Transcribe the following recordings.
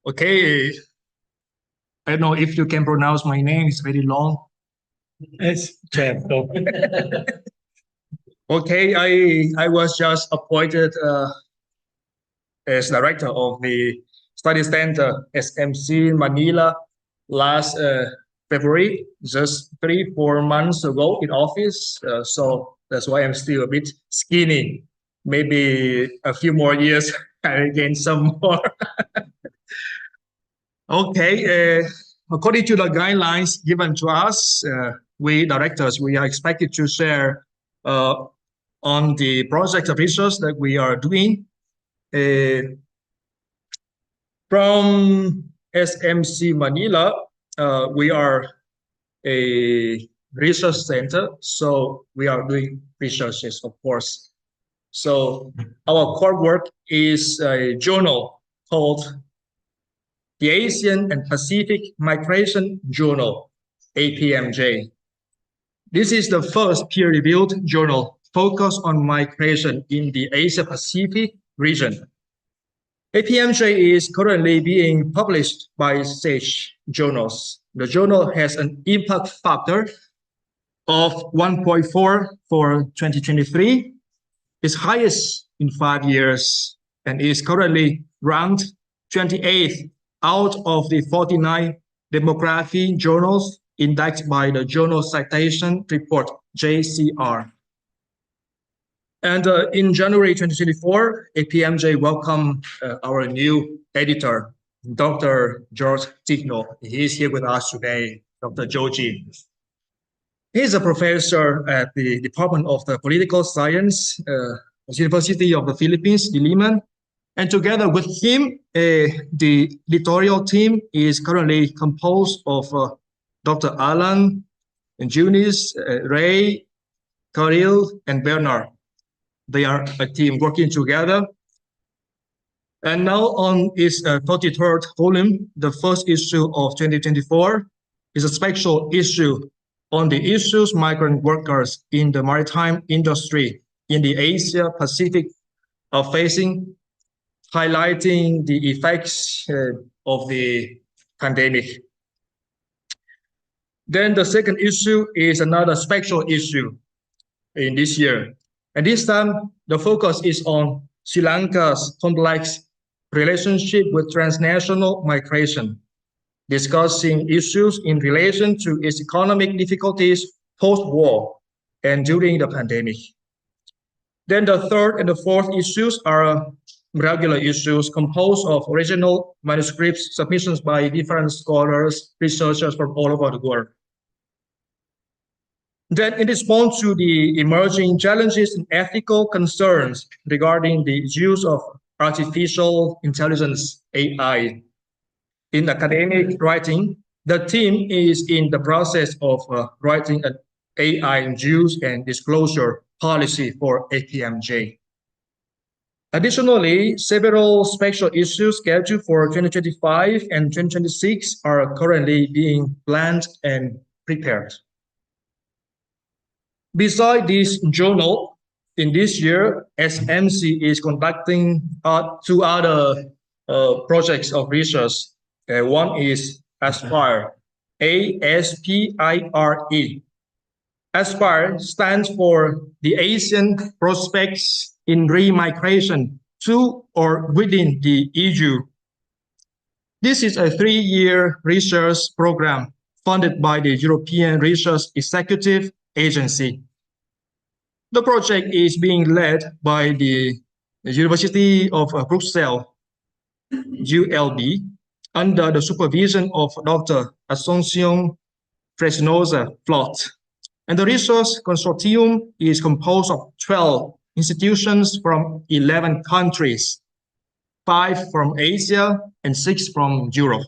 Okay, I don't know if you can pronounce my name. It's very long. Yes, certo. Okay, I was just appointed as director of the study center SMC Manila last February, just 3-4 months ago in office. So that's why I'm still a bit skinny. Maybe a few more years I gain some more. Okay, according to the guidelines given to us, we directors, we are expected to share on the project of research that we are doing. From SMC Manila, we are a research center, so we are doing researches, of course. So our core work is a journal called the Asian and Pacific Migration Journal, APMJ. This is the first peer-reviewed journal focused on migration in the Asia-Pacific region. APMJ is currently being published by Sage Journals. The journal has an impact factor of 1.4 for 2023, its highest in 5 years, and is currently ranked 28th out of the 49 demography journals indexed by the Journal Citation Report, JCR. And in January 2024, APMJ welcomed our new editor, Dr. George Tigno. He is here with us today, Dr. Joji. He's a professor at the Department of the Political Science, University of the Philippines, Diliman. And together with him, the editorial team is currently composed of Dr. Alan, and Eunice, Ray, Khalil, and Bernard. They are a team working together. And now on its 33rd volume, the first issue of 2024 is a special issue on the issues migrant workers in the maritime industry in the Asia Pacific are facing, highlighting the effects of the pandemic. Then the second issue is another special issue in this year. And this time, the focus is on Sri Lanka's complex relationship with transnational migration, discussing issues in relation to its economic difficulties post-war and during the pandemic. Then the third and the fourth issues are regular issues composed of original manuscripts, submissions by different scholars, researchers from all over the world. Then in response to the emerging challenges and ethical concerns regarding the use of artificial intelligence, AI, in academic writing, the team is in the process of writing an AI use and disclosure policy for APMJ. Additionally, several special issues scheduled for 2025 and 2026 are currently being planned and prepared. Besides this journal, in this year, SMC is conducting two other projects of research. One is ASPIRE, ASPIRE. ASPIRE stands for the Asian Prospects in Remigration to or within the EU. This is a 3-year research program funded by the European Research Executive Agency. The project is being led by the University of Brussels, ULB, under the supervision of Dr. Asuncion Fresnosa Flot. And the research consortium is composed of 12 institutions from 11 countries, 5 from Asia and 6 from Europe.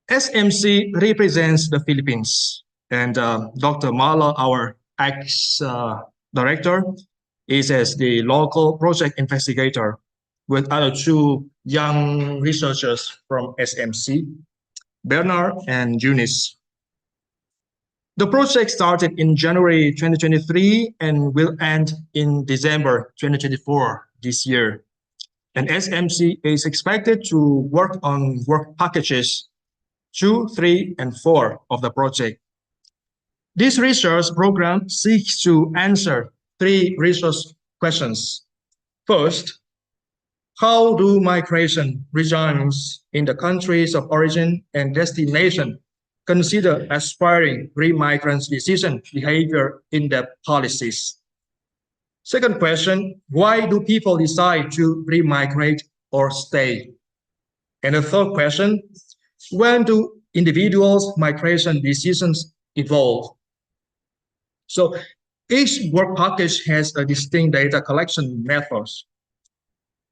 SMC represents the Philippines, and Dr. Mala, our ex-director, is as the local project investigator with other 2 young researchers from SMC, Bernard and Eunice. The project started in January 2023 and will end in December 2024 this year. And SMC is expected to work on work packages 2, 3, and 4 of the project. This research program seeks to answer 3 research questions. First, how do migration regimes in the countries of origin and destination consider aspiring re-migrants' decision behavior in their policies? Second question, why do people decide to re-migrate or stay? And the third question, when do individuals' migration decisions evolve? So each work package has a distinct data collection methods.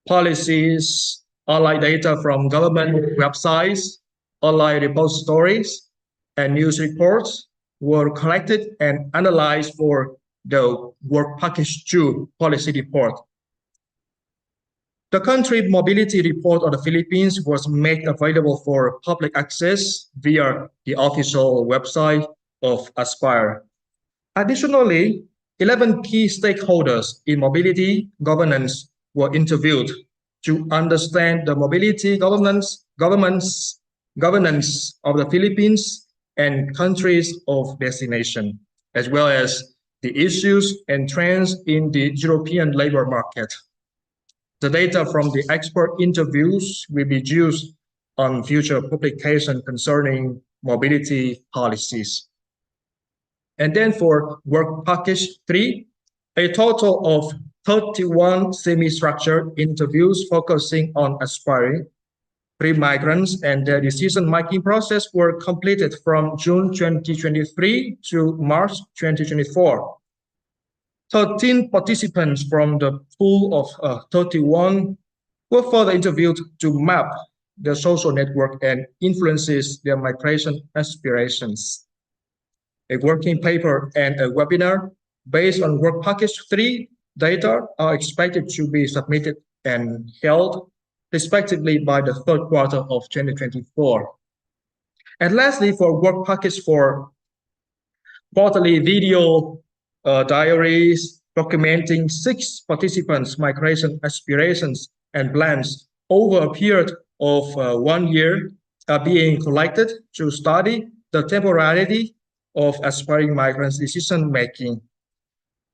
Policies, online data from government websites, online repositories, and news reports were collected and analyzed for the work package 2 policy report. The country mobility report of the Philippines was made available for public access via the official website of Aspire. Additionally, 11 key stakeholders in mobility governance were interviewed to understand the mobility governance of the Philippines and countries of destination, as well as the issues and trends in the European labor market. The data from the expert interviews will be used on future publication concerning mobility policies. And then for work package 3, a total of 31 semi-structured interviews focusing on aspiring pre-migrants and their decision-making process were completed from June 2023 to March 2024. 13 participants from the pool of 31 were further interviewed to map their social network and influences their migration aspirations. A working paper and a webinar based on work package 3 data are expected to be submitted and held respectively by the third quarter of 2024. And lastly, for work package 4, quarterly video diaries documenting 6 participants' migration aspirations and plans over a period of 1 year are being collected to study the temporality of aspiring migrants' decision-making.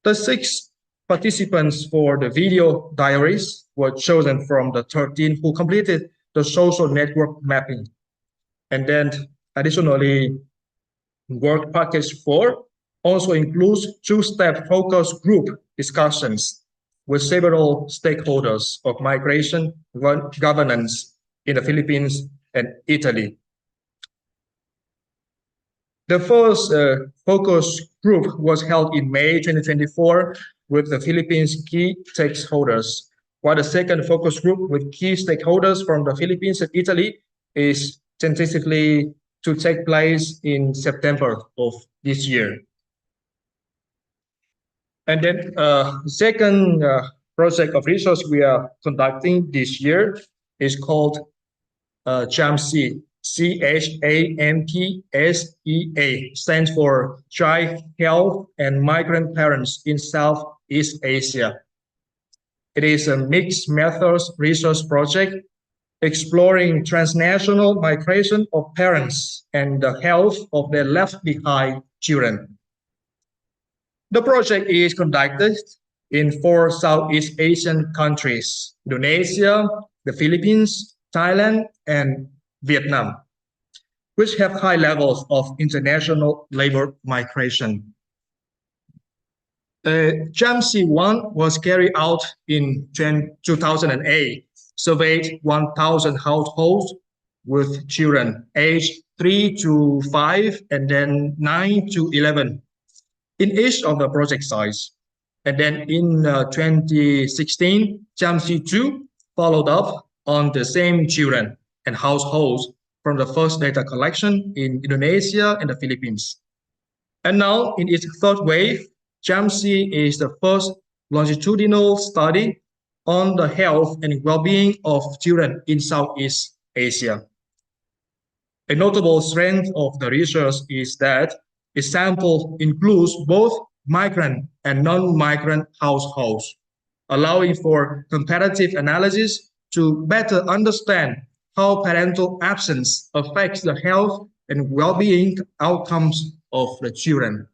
The 6 participants for the video diaries were chosen from the 13 who completed the social network mapping. And then additionally, work package 4 also includes 2-step focus group discussions with several stakeholders of migration governance in the Philippines and Italy. The first focus group was held in May 2024 with the Philippines key stakeholders, while the second focus group with key stakeholders from the Philippines and Italy is tentatively to take place in September of this year. And then second project of research we are conducting this year is called CHAMPSEA, CHAMPSEA, stands for Child Health and Migrant Parents in Southeast Asia. It is a mixed methods research project exploring transnational migration of parents and the health of their left behind children. The project is conducted in 4 Southeast Asian countries: Indonesia, the Philippines, Thailand, and Vietnam, which have high levels of international labor migration. CHAMPSEA 1 was carried out in 2008, surveyed 1,000 households with children aged 3 to 5 and then 9 to 11 in each of the project sites. And then in 2016, CHAMPSEA 2 followed up on the same children and households from the first data collection in Indonesia and the Philippines. And now in its third wave, CHAMPSEA is the first longitudinal study on the health and well-being of children in Southeast Asia. A notable strength of the research is that its sample includes both migrant and non-migrant households, allowing for comparative analysis to better understand how parental absence affects the health and well-being outcomes of the children.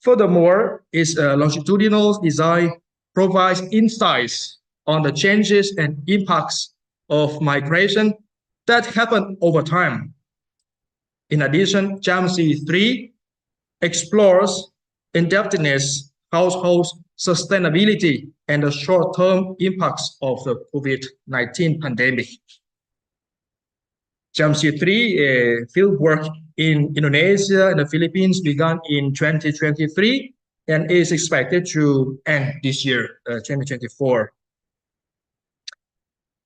Furthermore, its longitudinal design provides insights on the changes and impacts of migration that happen over time. In addition, JAMC 3 explores indebtedness, household sustainability, and the short-term impacts of the COVID-19 pandemic. JAMC 3 fieldwork in Indonesia and the Philippines began in 2023 and is expected to end this year, 2024.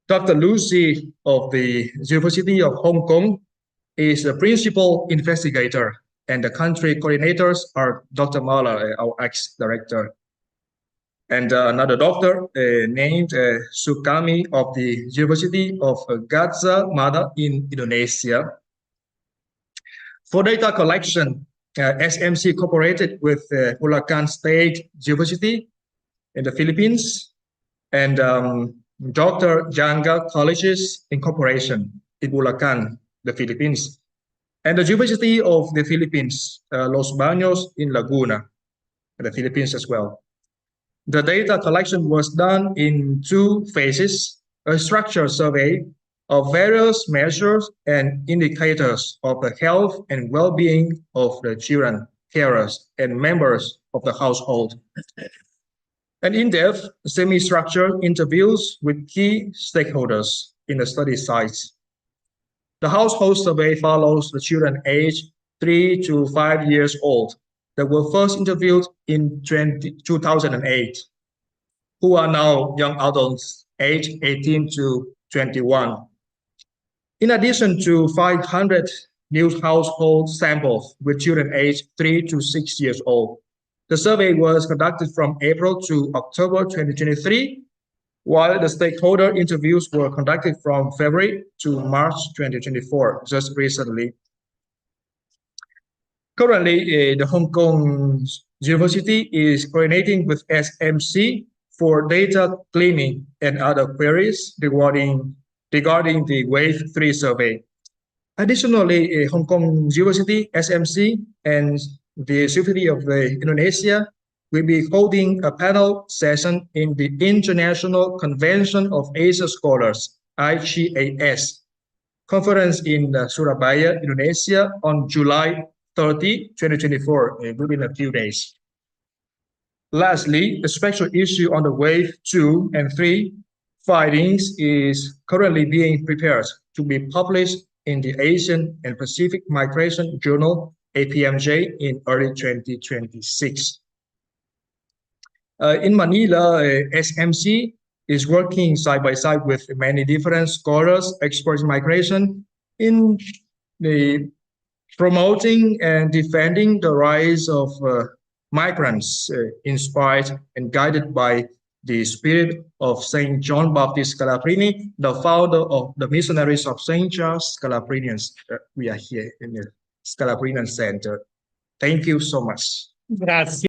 Dr. Lucy of the University of Hong Kong is the principal investigator, and the country coordinators are Dr. Mala, our ex-director, and another doctor named Sukami of the University of Gadjah Mada in Indonesia. For data collection, SMC cooperated with Bulacan State University in the Philippines and Dr. Jangga Colleges Incorporation in Bulacan, the Philippines, and the University of the Philippines, Los Baños in Laguna, in the Philippines as well. The data collection was done in two phases: a structured survey of various measures and indicators of the health and well-being of the children, carers, and members of the household, and in-depth semi-structured interviews with key stakeholders in the study sites. The household survey follows the children aged 3 to 5 years old that were first interviewed in 2008, who are now young adults aged 18 to 21. In addition to 500 new household samples with children aged 3 to 6 years old, the survey was conducted from April to October 2023, while the stakeholder interviews were conducted from February to March 2024, just recently. Currently, the Hong Kong University is coordinating with SMC for data cleaning and other queries regarding the Wave 3 survey. Additionally, Hong Kong University, SMC, and the University of Indonesia will be holding a panel session in the International Convention of Asia Scholars, ICAS, conference in Surabaya, Indonesia on July 30, 2024, within a few days. Lastly, a special issue on the Wave 2 and 3 findings is currently being prepared to be published in the Asian and Pacific Migration Journal, APMJ, in early 2026. In Manila, SMC is working side by side with many different scholars, experts in migration, in the promoting and defending the rights of migrants, inspired and guided by the spirit of Saint John Baptist Scalabrini, the founder of the missionaries of Saint Charles Scalabrinians. We are here in the Scalabrinian Center. Thank you so much. Grazie.